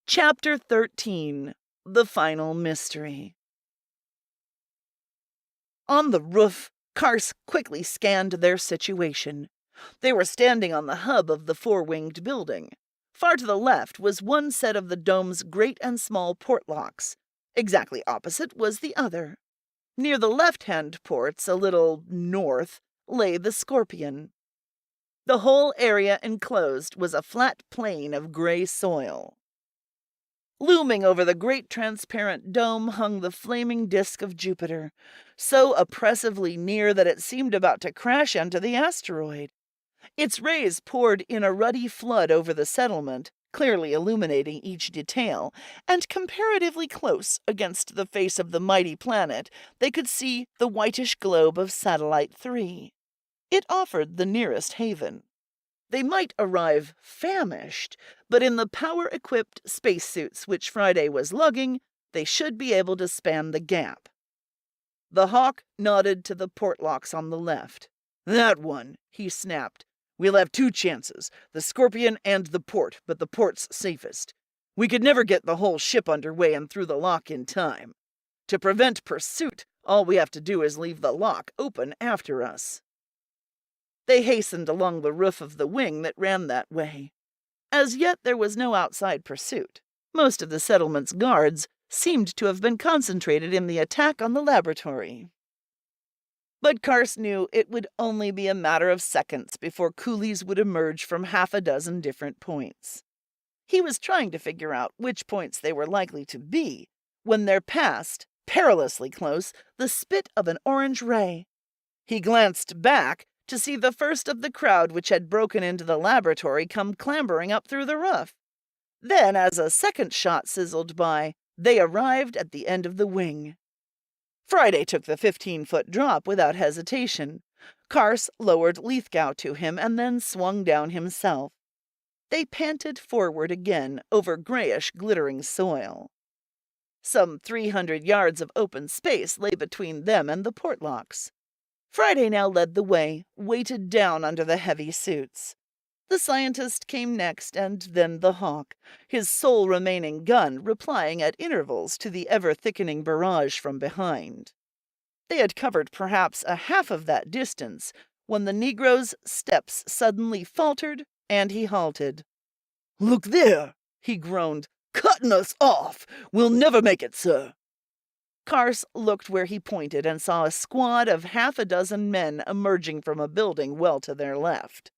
Chapter 13. The Final Mystery. On the roof, Carse quickly scanned their situation. They were standing on the hub of the four-winged building. Far to the left was one set of the dome's great and small portlocks. Exactly opposite was the other. Near the left-hand ports, a little north, lay the Scorpion. The whole area enclosed was a flat plain of gray soil. Looming over the great transparent dome hung the flaming disk of Jupiter, so oppressively near that it seemed about to crash into the asteroid. Its rays poured in a ruddy flood over the settlement, clearly illuminating each detail, and comparatively close against the face of the mighty planet, they could see the whitish globe of Satellite 3. It offered the nearest haven. They might arrive famished, but in the power-equipped spacesuits which Friday was lugging, they should be able to span the gap. The Hawk nodded to the portlocks on the left. "That one," he snapped. "We'll have two chances, the Scorpion and the port, but the port's safest. We could never get the whole ship underway and through the lock in time. To prevent pursuit, all we have to do is leave the lock open after us." They hastened along the roof of the wing that ran that way. As yet there was no outside pursuit. Most of the settlement's guards seemed to have been concentrated in the attack on the laboratory. But Carse knew it would only be a matter of seconds before coolies would emerge from half a dozen different points. He was trying to figure out which points they were likely to be, when there passed, perilously close, the spit of an orange ray. He glanced back to see the first of the crowd which had broken into the laboratory come clambering up through the roof. Then, as a second shot sizzled by, they arrived at the end of the wing. Friday took the 15-foot drop without hesitation. Carse lowered Lithgow to him and then swung down himself. They panted forward again over grayish, glittering soil. Some 300 yards of open space lay between them and the portlocks. Friday now led the way, weighted down under the heavy suits. The scientist came next, and then the Hawk, his sole remaining gun replying at intervals to the ever-thickening barrage from behind. They had covered perhaps a half of that distance when the Negro's steps suddenly faltered, and he halted. "Look there," he groaned. "Cutting us off! We'll never make it, sir." Carse looked where he pointed and saw a squad of half a dozen men emerging from a building well to their left.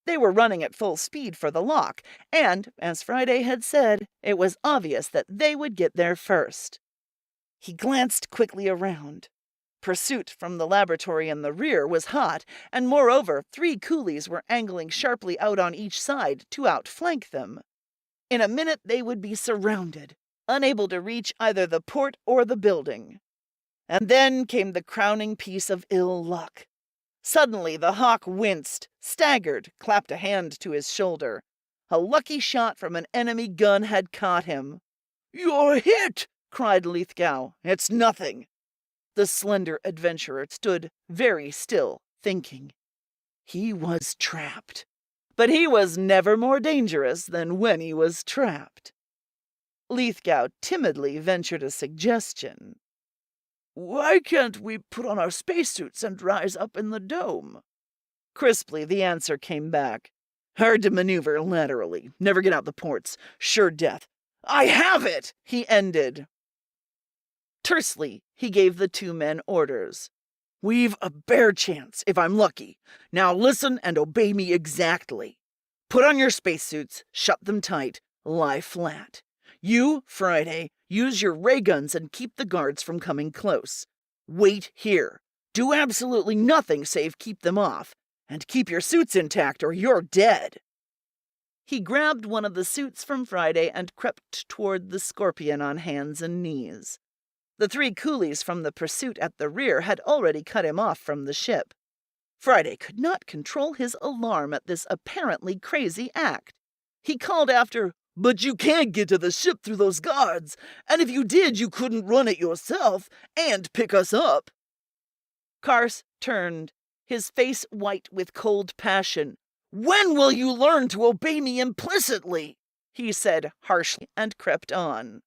They were running at full speed for the lock, and, as Friday had said, it was obvious that they would get there first. He glanced quickly around. Pursuit from the laboratory in the rear was hot, and moreover 3 coolies were angling sharply out on each side to outflank them. In a minute they would be surrounded, unable to reach either the port or the building. And then came the crowning piece of ill luck. Suddenly the Hawk winced, staggered, clapped a hand to his shoulder. A lucky shot from an enemy gun had caught him. "You're hit!" cried Lithgow. "It's nothing." The slender adventurer stood very still, thinking. He was trapped. But he was never more dangerous than when he was trapped. Lithgow timidly ventured a suggestion. "Why can't we put on our spacesuits and rise up in the dome?" Crisply the answer came back. "Hard to maneuver laterally. Never get out the ports. Sure death. I have it!" he ended. Tersely, he gave the 2 men orders. "We've a bare chance, if I'm lucky. Now listen and obey me exactly. Put on your spacesuits, shut them tight, lie flat. You, Friday, use your ray guns and keep the guards from coming close. Wait here. Do absolutely nothing save keep them off. And keep your suits intact or you're dead." He grabbed one of the suits from Friday and crept toward the Scorpion on hands and knees. The 3 coolies from the pursuit at the rear had already cut him off from the ship. Friday could not control his alarm at this apparently crazy act. He called after, "But you can't get to the ship through those guards, and if you did you couldn't run it yourself and pick us up." Carse turned, his face white with cold passion. "When will you learn to obey me implicitly?" he said harshly and crept on.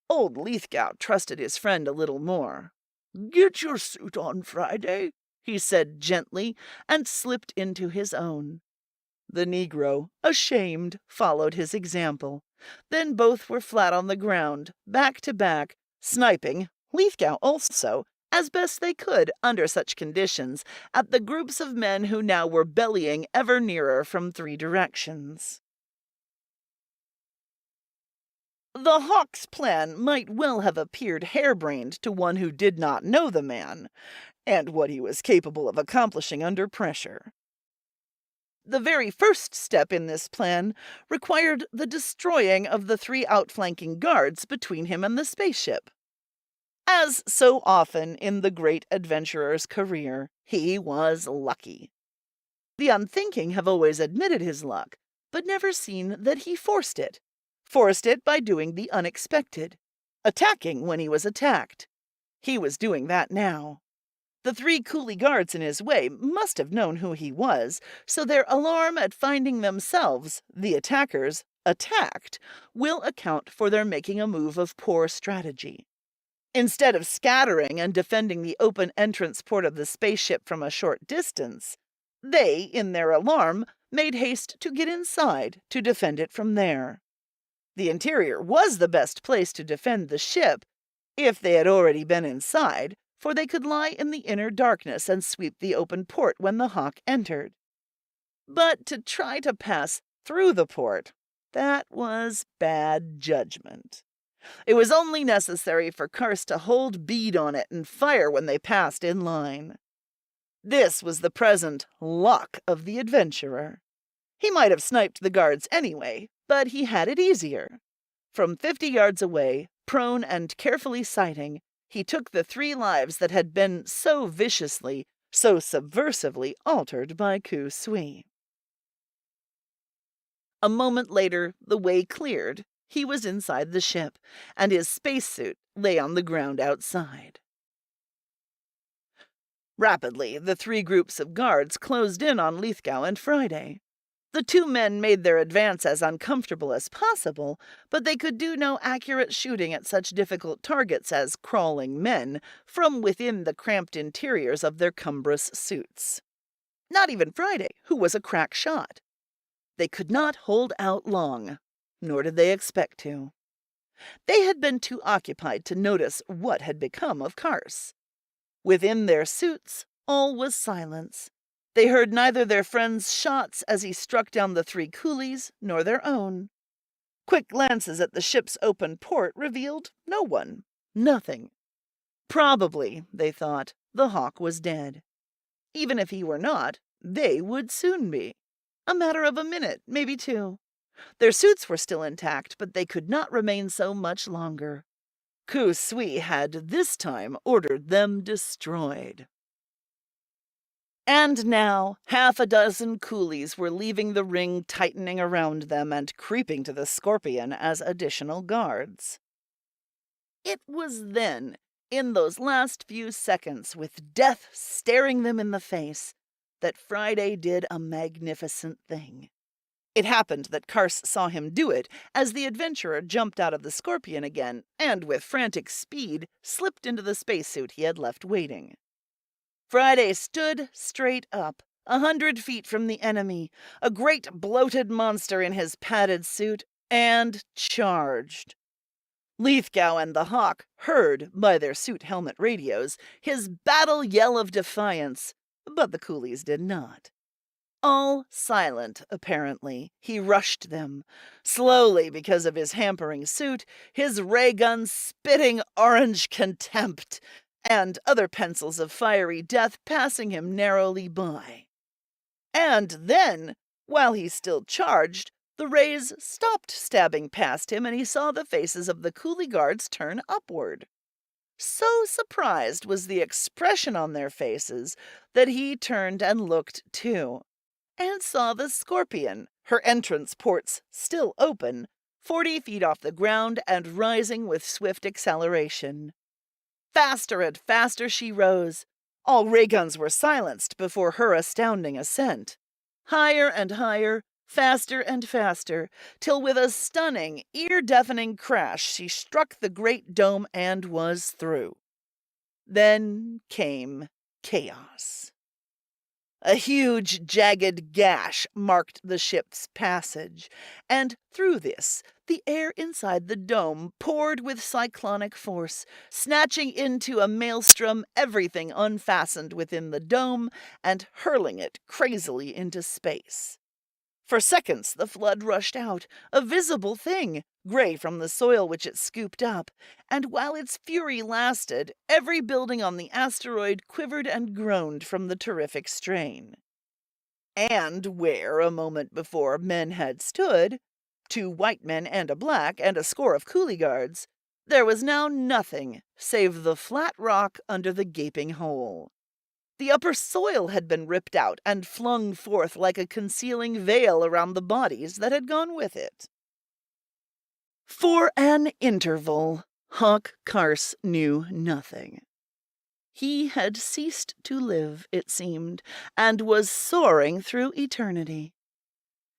Old Lithgow trusted his friend a little more. "Get your suit on, Friday," he said gently, and slipped into his own. The Negro, ashamed, followed his example. Then both were flat on the ground, back to back, sniping, Lithgow also, as best they could under such conditions, at the groups of men who now were bellying ever nearer from 3 directions. The Hawk's plan might well have appeared harebrained to one who did not know the man, and what he was capable of accomplishing under pressure. The very first step in this plan required the destroying of the 3 outflanking guards between him and the spaceship. As so often in the great adventurer's career, he was lucky. The unthinking have always admitted his luck, but never seen that he forced it. Forced it by doing the unexpected, attacking when he was attacked. He was doing that now. The 3 coolie guards in his way must have known who he was, so their alarm at finding themselves, the attackers, attacked, will account for their making a move of poor strategy. Instead of scattering and defending the open entrance port of the spaceship from a short distance, they, in their alarm, made haste to get inside to defend it from there. The interior was the best place to defend the ship, if they had already been inside, for they could lie in the inner darkness and sweep the open port when the Hawk entered. But to try to pass through the port, that was bad judgment. It was only necessary for Carse to hold bead on it and fire when they passed in line. This was the present luck of the adventurer. He might have sniped the guards anyway, but he had it easier. From 50 yards away, prone and carefully sighting, he took the 3 lives that had been so viciously, so subversively altered by KU SUI. A moment later, the way cleared. He was inside the ship, and his spacesuit lay on the ground outside. Rapidly, the 3 groups of guards closed in on Lithgow and Friday. The 2 men made their advance as uncomfortable as possible, but they could do no accurate shooting at such difficult targets as crawling men from within the cramped interiors of their cumbrous suits. Not even Friday, who was a crack shot. They could not hold out long, nor did they expect to. They had been too occupied to notice what had become of Carse. Within their suits, all was silence. They heard neither their friend's shots as he struck down the 3 coolies, nor their own. Quick glances at the ship's open port revealed no one, nothing. Probably, they thought, the Hawk was dead. Even if he were not, they would soon be. A matter of a minute, maybe 2. Their suits were still intact, but they could not remain so much longer. KU SUI had this time ordered them destroyed. And now 6 coolies were leaving the ring tightening around them and creeping to the Scorpion as additional guards. It was then, in those last few seconds, with death staring them in the face, that Friday did a magnificent thing. It happened that Carse saw him do it as the adventurer jumped out of the Scorpion again and, with frantic speed, slipped into the spacesuit he had left waiting. Friday stood straight up, 100 feet from the enemy, a great bloated monster in his padded suit, and charged. Lithgow and the Hawk heard, by their suit helmet radios, his battle yell of defiance, but the coolies did not. All silent, apparently, he rushed them, slowly because of his hampering suit, his ray gun spitting orange contempt, and other pencils of fiery death passing him narrowly by. And then, while he still charged, the rays stopped stabbing past him and he saw the faces of the coolie guards turn upward. So surprised was the expression on their faces that he turned and looked too, and saw the Scorpion, her entrance ports still open, 40 feet off the ground and rising with swift acceleration. Faster and faster she rose. All ray guns were silenced before her astounding ascent. Higher and higher, Faster and faster, till with a stunning, ear-deafening crash she struck the great dome and was through. Then came chaos. A huge, jagged gash marked the ship's passage, and through this, the air inside the dome poured with cyclonic force, snatching into a maelstrom everything unfastened within the dome and hurling it crazily into space. For seconds the flood rushed out, a visible thing, gray from the soil which it scooped up, and while its fury lasted, every building on the asteroid quivered and groaned from the terrific strain. And where, a moment before, men had stood, 2 white men and a black, and a score of coolie guards, there was now nothing save the flat rock under the gaping hole. The upper soil had been ripped out and flung forth like a concealing veil around the bodies that had gone with it. For an interval, HAWK CARSE knew nothing. He had ceased to live, it seemed, and was soaring through eternity.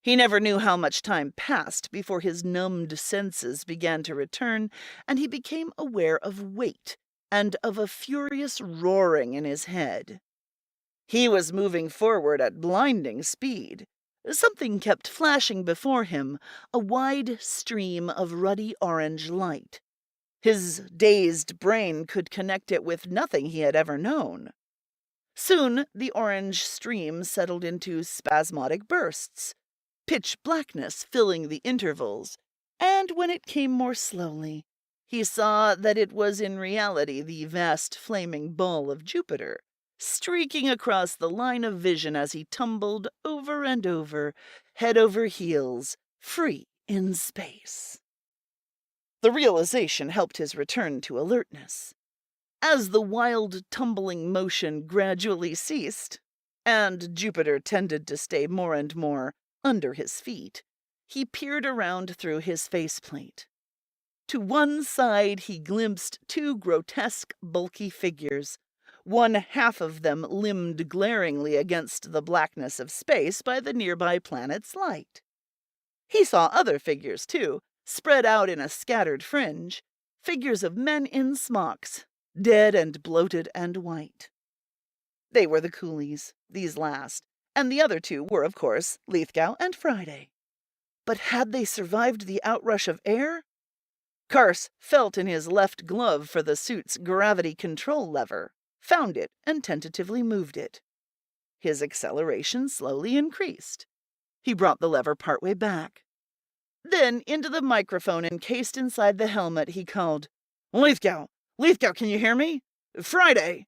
He never knew how much time passed before his numbed senses began to return, and he became aware of weight and of a furious roaring in his head. He was moving forward at blinding speed. Something kept flashing before him, a wide stream of ruddy orange light. His dazed brain could connect it with nothing he had ever known. Soon the orange stream settled into spasmodic bursts, pitch blackness filling the intervals, and when it came more slowly, he saw that it was in reality the vast flaming ball of Jupiter, streaking across the line of vision as he tumbled over and over, head over heels, free in space. The realization helped his return to alertness. As the wild tumbling motion gradually ceased, and Jupiter tended to stay more and more under his feet, he peered around through his faceplate. To one side he glimpsed 2 grotesque, bulky figures, one half of them limned glaringly against the blackness of space by the nearby planet's light. He saw other figures, too, spread out in a scattered fringe, figures of men in smocks, dead and bloated and white. They were the coolies, these last, and the other 2 were, of course, Lithgow and Friday. But had they survived the outrush of air? Carse felt in his left glove for the suit's gravity control lever, found it, and tentatively moved it. His acceleration slowly increased. He brought the lever partway back. Then, into the microphone encased inside the helmet, he called, "Lithgow! Lithgow, can you hear me? Friday!"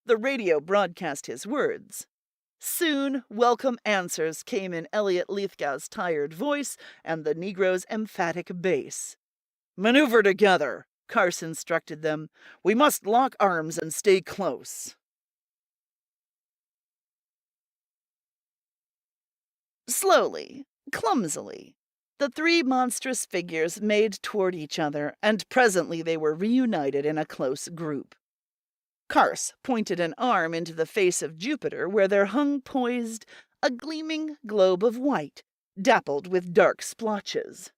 The radio broadcast his words. Soon, welcome answers came in Elliot Lithgow's tired voice and the Negro's emphatic bass. "Maneuver together," Carse instructed them. "We must lock arms and stay close." Slowly, clumsily, the 3 monstrous figures made toward each other, and presently they were reunited in a close group. Carse pointed an arm into the face of Jupiter, where there hung poised a gleaming globe of white, dappled with dark splotches.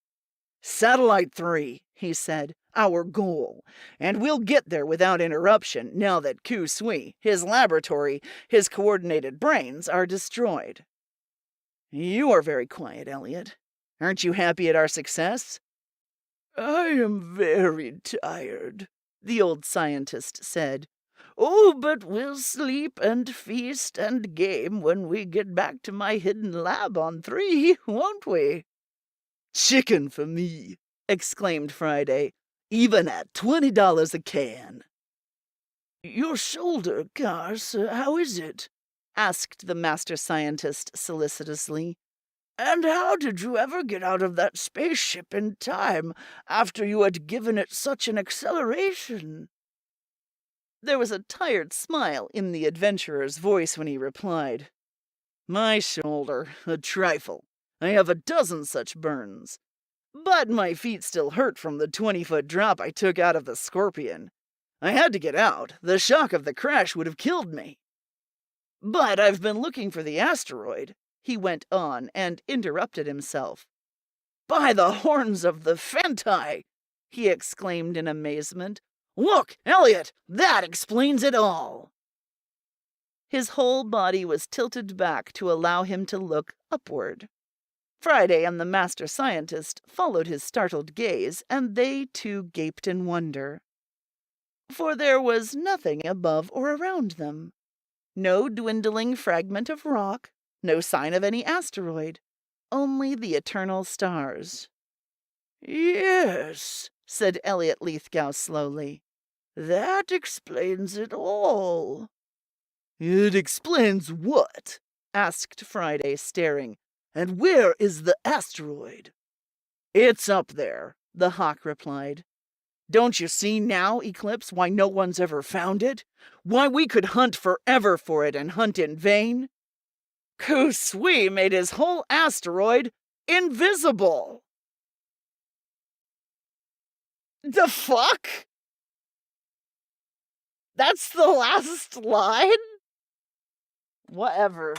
"Satellite 3, he said, "our goal, and we'll get there without interruption now that KU SUI, his laboratory, his coordinated brains are destroyed." "You are very quiet, Elliot. Aren't you happy at our success?" "I am very tired," the old scientist said. "Oh, but we'll sleep and feast and game when we get back to my hidden lab on 3, won't we?" "Chicken for me," exclaimed Friday, "even at $20 a can." "Your shoulder, Carse, how is it?" asked the master scientist solicitously. "And how did you ever get out of that spaceship in time after you had given it such an acceleration?" There was a tired smile in the adventurer's voice when he replied, "My shoulder, a trifle. I have a dozen such burns. But my feet still hurt from the 20-foot drop I took out of the Scorpion. I had to get out. The shock of the crash would have killed me. But I've been looking for the asteroid. he went on and interrupted himself. "By the horns of the Fentai!" he exclaimed in amazement. "Look, Elliot, that explains it all!" His whole body was tilted back to allow him to look upward. Friday and the master scientist followed his startled gaze, and they too gaped in wonder. For there was nothing above or around them. No dwindling fragment of rock, no sign of any asteroid, only the eternal stars. "Yes," said Elliot Lithgow slowly. "That explains it all." "It explains what?" asked Friday, staring. "And where is the asteroid?" "It's up there," the Hawk replied. "Don't you see now, Eclipse, why no one's ever found it? Why we could hunt forever for it and hunt in vain? KU SUI made his whole asteroid invisible!" The fuck? That's the last line? Whatever.